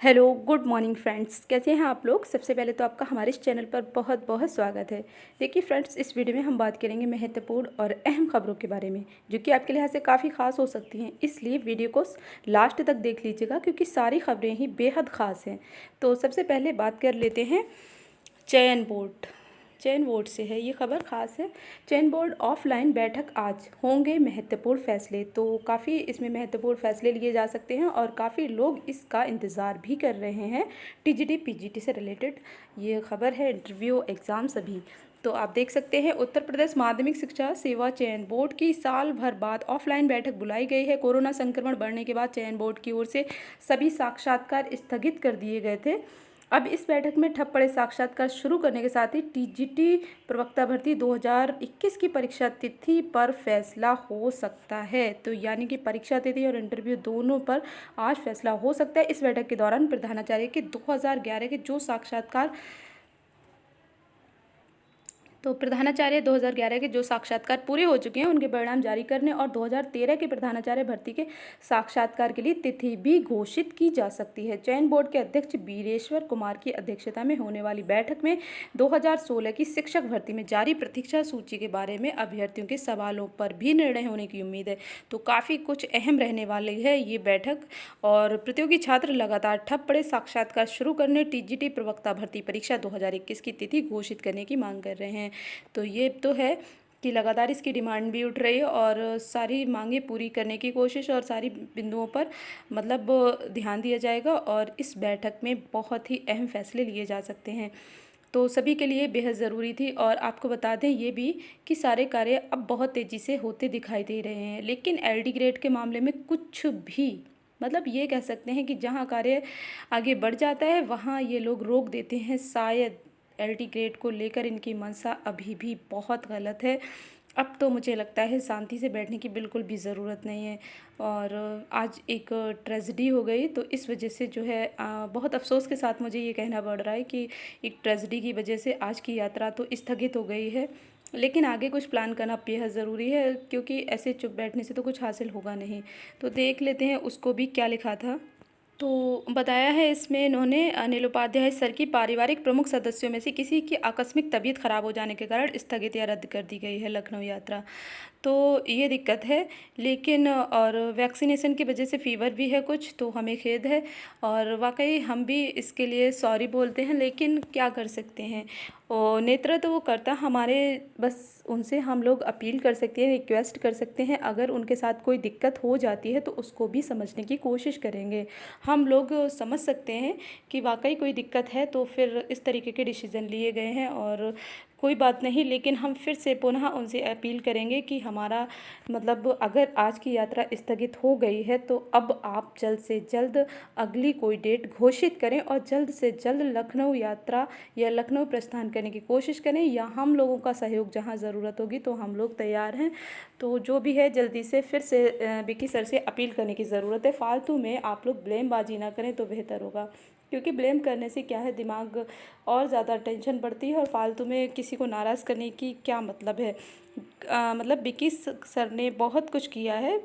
Hello, good morning friends. कैसे हैं आप लोग। सबसे पहले तो आपका हमारे इस चैनल पर बहुत बहुत स्वागत है। देखिए फ्रेंड्स, इस वीडियो में हम बात करेंगे महत्वपूर्ण और अहम खबरों के बारे में, जो कि आपके लिहाज से काफ़ी खास हो सकती हैं। इसलिए वीडियो को लास्ट तक देख लीजिएगा, क्योंकि सारी खबरें ही बेहद ख़ास हैं। तो सबसे पहले बात कर लेते हैं चयन बोर्ड। चयन बोर्ड से है ये खबर खास है। चयन बोर्ड ऑफलाइन बैठक आज, होंगे महत्वपूर्ण फैसले। तो काफ़ी इसमें महत्वपूर्ण फैसले लिए जा सकते हैं और काफ़ी लोग इसका इंतज़ार भी कर रहे हैं। टीजीटी पीजीटी से रिलेटेड ये खबर है, इंटरव्यू एग्ज़ाम सभी। तो आप देख सकते हैं, उत्तर प्रदेश माध्यमिक शिक्षा सेवा चयन बोर्ड की साल भर बाद ऑफलाइन बैठक बुलाई गई है। कोरोना संक्रमण बढ़ने के बाद चयन बोर्ड की ओर से सभी साक्षात्कार स्थगित कर दिए गए थे। अब इस बैठक में ठप पड़े साक्षात्कार शुरू करने के साथ ही टीजीटी प्रवक्ता भर्ती 2021 की परीक्षा तिथि पर फैसला हो सकता है। तो यानी कि परीक्षा तिथि और इंटरव्यू दोनों पर आज फैसला हो सकता है। इस बैठक के दौरान प्रधानाचार्य के 2011 के जो साक्षात्कार तो प्रधानाचार्य 2011 के जो साक्षात्कार पूरे हो चुके हैं, उनके परिणाम जारी करने और 2013 के प्रधानाचार्य भर्ती के साक्षात्कार के लिए तिथि भी घोषित की जा सकती है। चयन बोर्ड के अध्यक्ष बीरेश्वर कुमार की अध्यक्षता में होने वाली बैठक में 2016 की शिक्षक भर्ती में जारी प्रतीक्षा सूची के बारे में अभ्यर्थियों के सवालों पर भी निर्णय होने की उम्मीद है। तो काफ़ी कुछ अहम रहने वाली है ये बैठक। और प्रतियोगी छात्र लगातार ठप पड़े साक्षात्कार शुरू करने, टीजीटी प्रवक्ता भर्ती परीक्षा 2021 की तिथि घोषित करने की मांग कर रहे हैं। तो ये तो है कि लगातार इसकी डिमांड भी उठ रही है और सारी मांगें पूरी करने की कोशिश और सारी बिंदुओं पर मतलब ध्यान दिया जाएगा और इस बैठक में बहुत ही अहम फैसले लिए जा सकते हैं। तो सभी के लिए बेहद ज़रूरी थी। और आपको बता दें ये भी कि सारे कार्य अब बहुत तेज़ी से होते दिखाई दे रहे हैं, लेकिन एलडी ग्रेड के मामले में कुछ भी मतलब ये कह सकते हैं कि जहाँ कार्य आगे बढ़ जाता है वहाँ ये लोग रोक देते हैं। शायद एलडी ग्रेड को लेकर इनकी मंशा अभी भी बहुत गलत है। अब तो मुझे लगता है शांति से बैठने की बिल्कुल भी ज़रूरत नहीं है। और आज एक ट्रेजेडी हो गई, तो इस वजह से जो है बहुत अफसोस के साथ मुझे ये कहना पड़ रहा है कि एक ट्रेजेडी की वजह से आज की यात्रा तो स्थगित हो गई है। लेकिन आगे कुछ प्लान करना बेहद ज़रूरी है, क्योंकि ऐसे चुप बैठने से तो कुछ हासिल होगा नहीं। तो देख लेते हैं उसको भी क्या लिखा था। तो बताया है इसमें इन्होंने, अनिल उपाध्याय सर की पारिवारिक प्रमुख सदस्यों में से किसी की आकस्मिक तबीयत खराब हो जाने के कारण स्थगित या रद्द कर दी गई है लखनऊ यात्रा। तो ये दिक्कत है। लेकिन और वैक्सीनेशन की वजह से फ़ीवर भी है कुछ, तो हमें खेद है और वाकई हम भी इसके लिए सॉरी बोलते हैं। लेकिन क्या कर सकते हैं, और नेतृत्व वो करता हमारे, बस उनसे हम लोग अपील कर सकते हैं, रिक्वेस्ट कर सकते हैं। अगर उनके साथ कोई दिक्कत हो जाती है तो उसको भी समझने की कोशिश करेंगे। हम लोग समझ सकते हैं कि वाकई कोई दिक्कत है तो फिर इस तरीके के डिसीज़न लिए गए हैं और कोई बात नहीं। लेकिन हम फिर से पुनः उनसे अपील करेंगे कि हमारा मतलब अगर आज की यात्रा स्थगित हो गई है तो अब आप जल्द से जल्द अगली कोई डेट घोषित करें और जल्द से जल्द लखनऊ यात्रा या लखनऊ प्रस्थान करने की कोशिश करें, या हम लोगों का सहयोग जहां ज़रूरत होगी तो हम लोग तैयार हैं। तो जो भी है जल्दी से फिर से विकी सर से अपील करने की ज़रूरत है। फालतू में आप लोग ब्लेमबाजी ना करें तो बेहतर होगा, क्योंकि ब्लेम करने से क्या है, दिमाग और ज़्यादा टेंशन बढ़ती है और फालतू में किसी को नाराज़ करने की क्या मतलब है। मतलब विकी सर ने बहुत कुछ किया है,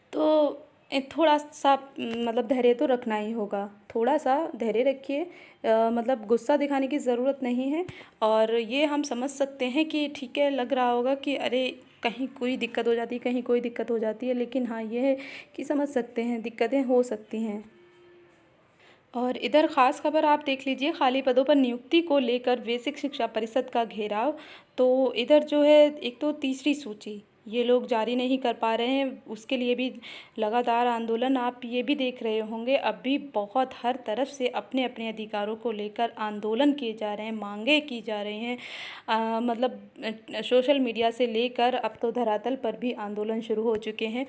तो थोड़ा सा मतलब धैर्य तो रखना ही होगा। थोड़ा सा धैर्य रखिए, मतलब गुस्सा दिखाने की ज़रूरत नहीं है। और ये हम समझ सकते हैं कि ठीक है, लग रहा होगा कि अरे कहीं कोई दिक्कत हो जाती है, कहीं कोई दिक्कत हो जाती है। लेकिन हाँ, ये है कि समझ सकते हैं दिक्कतें हो सकती हैं। और इधर ख़ास खबर आप देख लीजिए, खाली पदों पर नियुक्ति को लेकर बेसिक शिक्षा परिषद का घेराव। तो इधर जो है, एक तो तीसरी सूची ये लोग जारी नहीं कर पा रहे हैं, उसके लिए भी लगातार आंदोलन आप ये भी देख रहे होंगे। अब भी बहुत हर तरफ से अपने अपने अधिकारों को लेकर आंदोलन किए जा रहे हैं, मांगे की जा रही हैं। मतलब सोशल मीडिया से लेकर अब तो धरातल पर भी आंदोलन शुरू हो चुके हैं।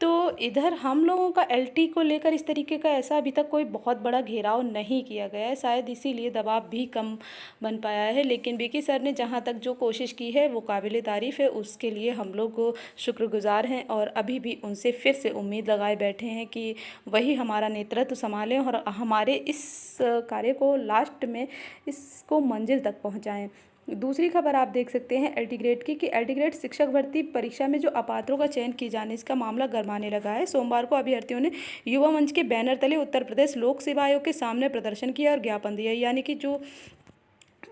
तो इधर हम लोगों का एलटी को लेकर इस तरीके का ऐसा अभी तक कोई बहुत बड़ा घेराव नहीं किया गया है, शायद इसीलिए दबाव भी कम बन पाया है। लेकिन विकी सर ने जहां तक जो कोशिश की है वो काबिले तारीफ़ है, उसके लिए हम लोग शुक्रगुजार हैं और अभी भी उनसे फिर से उम्मीद लगाए बैठे हैं कि वही हमारा नेतृत्व संभालें और हमारे इस कार्य को लास्ट में इसको मंजिल तक पहुँचाएँ। दूसरी खबर आप देख सकते हैं एलटी ग्रेड की कि एलटी ग्रेड शिक्षक भर्ती परीक्षा में जो अपात्रों का चयन किए जाने इसका मामला गरमाने लगा है। सोमवार को अभ्यर्थियों ने युवा मंच के बैनर तले उत्तर प्रदेश लोक सेवा आयोग के सामने प्रदर्शन किया और ज्ञापन दिया। यानी कि जो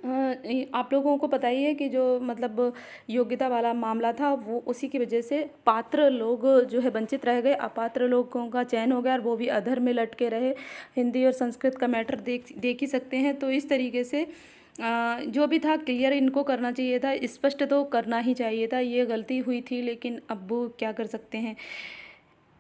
आप लोगों को पता ही है कि जो मतलब योग्यता वाला मामला था वो उसी की वजह से पात्र लोग जो है वंचित रह गए, अपात्र लोगों का चयन हो गया और वो भी अधर में लटके रहे। हिंदी और संस्कृत का मैटर देख ही सकते हैं। तो इस तरीके से जो भी था क्लियर इनको करना चाहिए था, स्पष्ट तो करना ही चाहिए था। ये गलती हुई थी लेकिन अब वो क्या कर सकते हैं।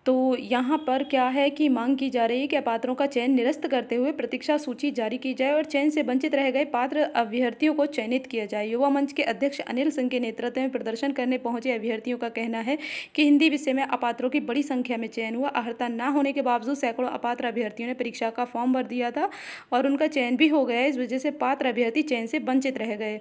तो यहाँ पर क्या है कि मांग की जा रही है कि अपात्रों का चयन निरस्त करते हुए प्रतीक्षा सूची जारी की जाए और चयन से वंचित रह गए पात्र अभ्यर्थियों को चयनित किया जाए। युवा मंच के अध्यक्ष अनिल सिंह के नेतृत्व में प्रदर्शन करने पहुंचे अभ्यर्थियों का कहना है कि हिंदी विषय में अपात्रों की बड़ी संख्या में चयन हुआ। अर्हता न होने के बावजूद सैकड़ों अपात्र अभ्यर्थियों ने परीक्षा का फॉर्म भर दिया था और उनका चयन भी हो गया। इस वजह से पात्र अभ्यर्थी चयन से वंचित रह गए।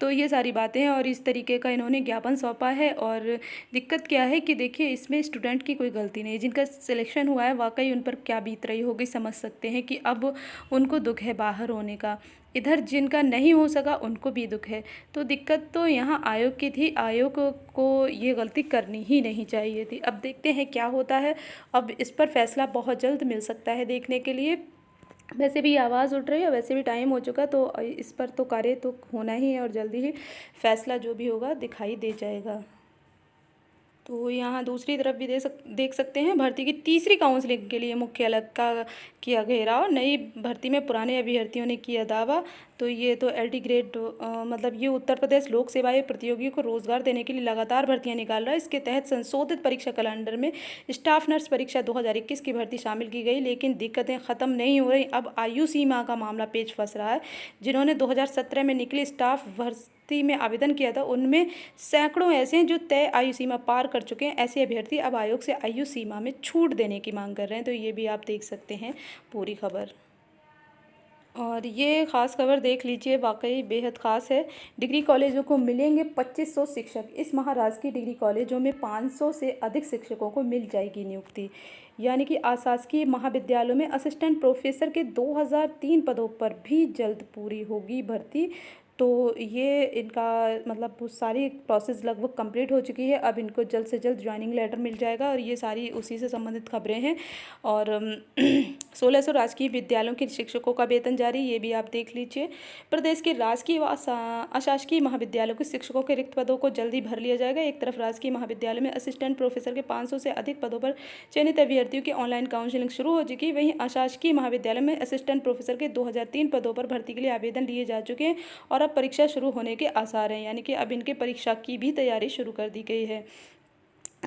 तो ये सारी बातें हैं और इस तरीके का इन्होंने ज्ञापन सौंपा है। और दिक्कत क्या है कि देखिए इसमें स्टूडेंट की कोई गलती नहीं है। जिनका सिलेक्शन हुआ है वाकई उन पर क्या बीत रही होगी, समझ सकते हैं कि अब उनको दुख है बाहर होने का। इधर जिनका नहीं हो सका उनको भी दुख है। तो दिक्कत तो यहाँ आयोग की थी, आयोग को ये गलती करनी ही नहीं चाहिए थी। अब देखते हैं क्या होता है। अब इस पर फैसला बहुत जल्द मिल सकता है देखने के लिए। वैसे भी आवाज़ उठ रही है, वैसे भी टाइम हो चुका, तो इस पर तो कार्य तो होना ही है और जल्दी ही फैसला जो भी होगा दिखाई दे जाएगा। तो यहाँ दूसरी तरफ भी देख सकते हैं भर्ती की तीसरी काउंसलिंग के लिए मुख्यालय का किया घेराव। नई भर्ती में पुराने अभ्यर्थियों ने किया दावा। तो ये तो एलटी ग्रेड मतलब ये उत्तर प्रदेश लोक सेवा आयोग प्रतियोगियों को रोजगार देने के लिए लगातार भर्तियां निकाल रहा है। इसके तहत संशोधित परीक्षा कैलेंडर में स्टाफ नर्स परीक्षा 2021 की भर्ती शामिल की गई, लेकिन दिक्कतें ख़त्म नहीं हो रही। अब आयु सीमा का मामला पेच फंस रहा है। जिन्होंने 2017 में निकली स्टाफ भर्ती में आवेदन किया था उनमें सैकड़ों ऐसे हैं जो तय आयु सीमा पार कर चुके हैं। ऐसे अभ्यर्थी अब आयोग से आयु सीमा में छूट देने की मांग कर रहे हैं। तो ये भी आप देख सकते हैं पूरी खबर। और ये ख़ास खबर देख लीजिए, वाकई बेहद ख़ास है। डिग्री कॉलेजों को मिलेंगे 2500 शिक्षक। इस माह राजकीय डिग्री कॉलेजों में 500 से अधिक शिक्षकों को मिल जाएगी नियुक्ति। यानी कि अशासकीय महाविद्यालयों में असिस्टेंट प्रोफेसर के 2003 पदों पर भी जल्द पूरी होगी भर्ती। तो ये इनका मतलब वो सारी प्रोसेस लगभग कंप्लीट हो चुकी है। अब इनको जल्द से जल्द ज्वाइनिंग लेटर मिल जाएगा और ये सारी उसी से संबंधित खबरें हैं। और 1600 राजकीय विद्यालयों के शिक्षकों का वेतन जारी, ये भी आप देख लीजिए। प्रदेश के राजकीय व अशासकीय महाविद्यालयों के शिक्षकों के रिक्त पदों को जल्दी भर लिया जाएगा। एक तरफ राजकीय महाविद्यालय में असिस्टेंट प्रोफेसर के 500 से अधिक पदों पर चयनित अभ्यर्थियों की ऑनलाइन काउंसलिंग शुरू हो चुकी है। वहीं अशासकीय महाविद्यालय में असिस्टेंट प्रोफेसर के 2003 पदों पर भर्ती के लिए आवेदन लिए जा चुके हैं और अब परीक्षा शुरू होने के आसार हैं। यानी कि अब इनके परीक्षा की भी तैयारी शुरू कर दी गई है।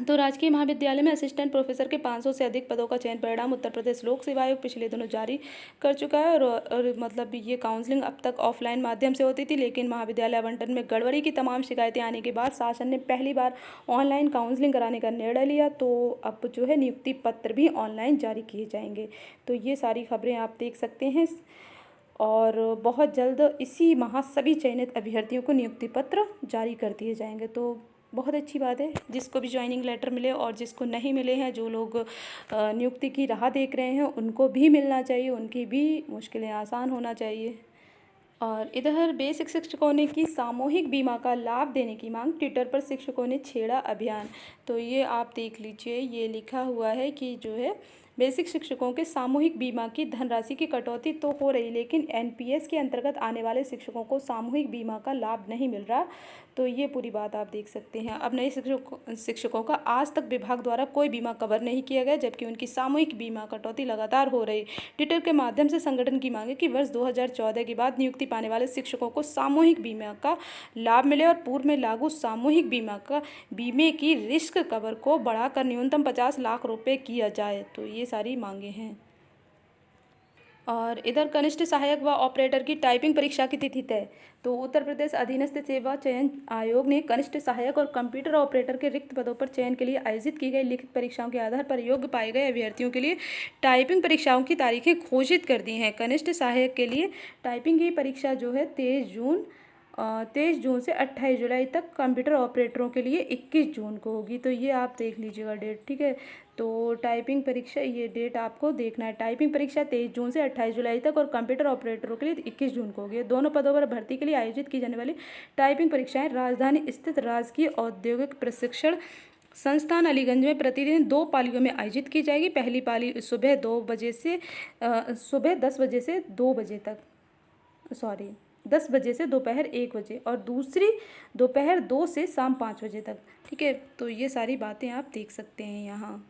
तो राजकीय महाविद्यालय में असिस्टेंट प्रोफेसर के 500 से अधिक पदों का चयन परिणाम उत्तर प्रदेश लोक सेवा आयोग पिछले दिनों जारी कर चुका है। और मतलब ये काउंसलिंग अब तक ऑफलाइन माध्यम से होती थी, लेकिन महाविद्यालय आवंटन में गड़बड़ी की तमाम शिकायतें आने के बाद शासन ने पहली बार ऑनलाइन काउंसलिंग कराने का निर्णय लिया। तो अब जो है नियुक्ति पत्र भी ऑनलाइन जारी किए जाएंगे। तो ये सारी खबरें आप देख सकते हैं। और बहुत जल्द इसी माह सभी चयनित अभ्यर्थियों को नियुक्ति पत्र जारी कर दिए जाएंगे। तो बहुत अच्छी बात है, जिसको भी ज्वाइनिंग लेटर मिले और जिसको नहीं मिले हैं, जो लोग नियुक्ति की राह देख रहे हैं उनको भी मिलना चाहिए, उनकी भी मुश्किलें आसान होना चाहिए। और इधर बेसिक शिक्षकों ने की सामूहिक बीमा का लाभ देने की मांग, ट्विटर पर शिक्षकों ने छेड़ा अभियान। तो ये आप देख लीजिए, ये लिखा हुआ है कि जो है बेसिक शिक्षकों के सामूहिक बीमा की धनराशि की कटौती तो हो रही, लेकिन एनपीएस के अंतर्गत आने वाले शिक्षकों को सामूहिक बीमा का लाभ नहीं मिल रहा। तो ये पूरी बात आप देख सकते हैं। अब नए शिक्षकों का आज तक विभाग द्वारा कोई बीमा कवर नहीं किया गया, जबकि उनकी सामूहिक बीमा कटौती लगातार हो रही। ट्विटर के माध्यम से संगठन की मांग है कि वर्ष 2014 के बाद नियुक्ति पाने वाले शिक्षकों को सामूहिक बीमा का लाभ मिले और पूर्व में लागू सामूहिक बीमे की रिस्क कवर को बढ़ाकर न्यूनतम 50 लाख रुपए किया जाए। तो ये सारी मांगे हैं। और इधर कनिष्ठ सहायक व ऑपरेटर की टाइपिंग परीक्षा की तिथि तय। तो उत्तर प्रदेश अधीनस्थ सेवा चयन आयोग ने कनिष्ठ सहायक और कंप्यूटर ऑपरेटर के रिक्त पदों पर चयन के लिए आयोजित की गई लिखित परीक्षाओं के आधार पर योग्य पाए गए अभ्यर्थियों के लिए टाइपिंग परीक्षाओं की तारीखें घोषित कर दी हैं। कनिष्ठ सहायक के लिए टाइपिंग की परीक्षा जो है 23 जून 23 जून से 28 जुलाई तक, कंप्यूटर ऑपरेटरों के लिए 21 जून को होगी। तो ये आप देख लीजिएगा डेट, ठीक है। तो टाइपिंग परीक्षा, ये डेट आपको देखना है। टाइपिंग परीक्षा 23 जून से 28 जुलाई तक और कंप्यूटर ऑपरेटरों के लिए 21 जून को होगी। दोनों पदों पर भर्ती के लिए आयोजित की जाने वाली टाइपिंग परीक्षाएं राजधानी स्थित राजकीय औद्योगिक प्रशिक्षण संस्थान अलीगंज में प्रतिदिन 2 पालियों में आयोजित की जाएगी। पहली पाली सुबह 10 बजे से 2 बजे तक, 10 बजे से दोपहर 1 बजे, और दूसरी दोपहर 2 से शाम 5 बजे तक, ठीक है। तो ये सारी बातें आप देख सकते हैं यहाँ।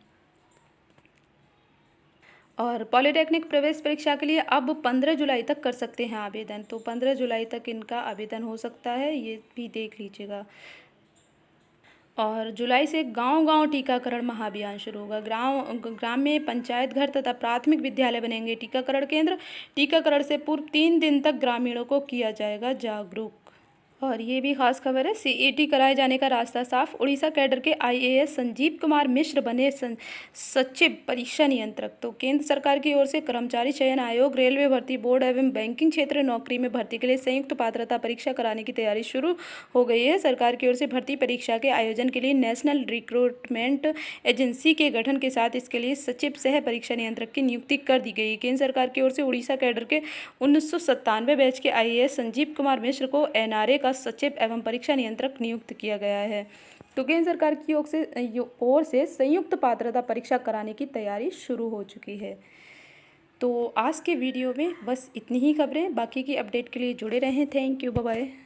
और पॉलिटेक्निक प्रवेश परीक्षा के लिए अब 15 जुलाई तक कर सकते हैं आवेदन। तो 15 जुलाई तक इनका आवेदन हो सकता है, ये भी देख लीजिएगा। और जुलाई से गांव-गांव टीकाकरण महाअभियान शुरू होगा। ग्राम में पंचायत घर तथा प्राथमिक विद्यालय बनेंगे टीकाकरण केंद्र। टीकाकरण से पूर्व 3 दिन तक ग्रामीणों को किया जाएगा जागरूक। और ये भी खास खबर है, सीईटी कराए जाने का रास्ता साफ। उड़ीसा कैडर के आईएएस संजीव कुमार मिश्र बने सचिव परीक्षा नियंत्रक। तो केंद्र सरकार की ओर से कर्मचारी चयन आयोग, रेलवे भर्ती बोर्ड एवं बैंकिंग क्षेत्र नौकरी में भर्ती के लिए संयुक्त पात्रता परीक्षा कराने की तैयारी शुरू हो गई है। सरकार की ओर से भर्ती परीक्षा के आयोजन के लिए नेशनल रिक्रूटमेंट एजेंसी के गठन के साथ इसके लिए सचिव सह परीक्षा नियंत्रक की नियुक्ति कर दी गई। केंद्र सरकार की ओर से उड़ीसा कैडर के 1997 बैच के आईएएस संजीव कुमार मिश्र को एनआरए का सचिव एवं परीक्षा नियंत्रक नियुक्त किया गया है। तो केंद्र सरकार की ओर से संयुक्त पात्रता परीक्षा कराने की तैयारी शुरू हो चुकी है। तो आज के वीडियो में बस इतनी ही खबरें। बाकी की अपडेट के लिए जुड़े रहें। Thank you, bye bye.